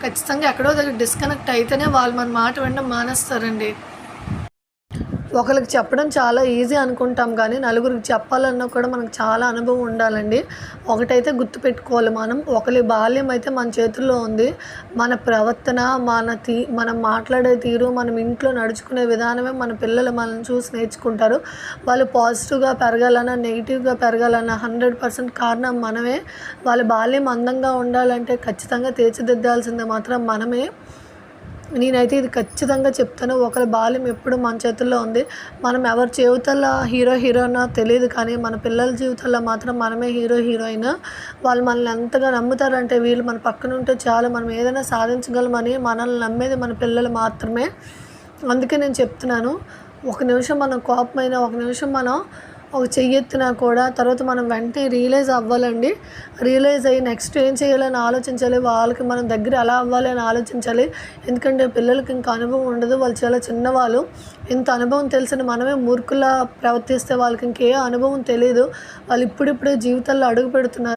ఖచ్చితంగా ఎక్కడో దగ్గర డిస్కనెక్ట్ అయితేనే వాళ్ళు మన మాట వినడం మానేస్తారండి. ఒకరికి చెప్పడం చాలా ఈజీ అనుకుంటాం కానీ నలుగురికి చెప్పాలన్నా కూడా మనకు చాలా అనుభవం ఉండాలండి. ఒకటైతే గుర్తుపెట్టుకోవాలి, ఒకరి బాల్యం అయితే మన చేతుల్లో ఉంది. మన ప్రవర్తన, మనం మాట్లాడే తీరు, మనం ఇంట్లో నడుచుకునే విధానమే మన పిల్లలు మనల్ని చూసి నేర్చుకుంటారు. వాళ్ళు పాజిటివ్గా పెరగాలన్నా నెగిటివ్గా పెరగాలన్నా 100% కారణం మనమే. వాళ్ళ బాల్యం అందంగా ఉండాలంటే ఖచ్చితంగా తీర్చిదిద్దాల్సింది మాత్రం మనమే. నేనైతే ఇది ఖచ్చితంగా చెప్తాను. ఒకరి బాల్యం ఎప్పుడు మన చేతుల్లో ఉంది. మనం ఎవరి జీవితాల్లో హీరోయినో తెలియదు కానీ మన పిల్లల జీవితాల్లో మాత్రం మనమే హీరోయిన్. వాళ్ళు మనల్ని ఎంతగా నమ్ముతారంటే వీళ్ళు మన పక్కన ఉంటే చాలు మనం ఏదైనా సాధించగలమని మనల్ని నమ్మేది మన పిల్లలు మాత్రమే. అందుకే నేను చెప్తున్నాను, ఒక నిమిషం మనం కోపమైనా, ఒక నిమిషం మనం ఒక చెయ్యెత్తినా కూడా తర్వాత మనం వెంటనే రియలైజ్ అవ్వాలండి. రియలైజ్ అయ్యి నెక్స్ట్ ఏం చేయాలని ఆలోచించాలి. వాళ్ళకి మనం దగ్గర ఎలా అవ్వాలి అని ఆలోచించాలి. ఎందుకంటే పిల్లలకి ఇంకా అనుభవం ఉండదు, వాళ్ళు చాలా చిన్నవాళ్ళు. ఇంత అనుభవం తెలిసిన మనమే మూర్ఖులా ప్రవర్తిస్తే వాళ్ళకి ఇంకే అనుభవం తెలియదు. వాళ్ళు ఇప్పుడిప్పుడే జీవితాల్లో అడుగు పెడుతున్నారు.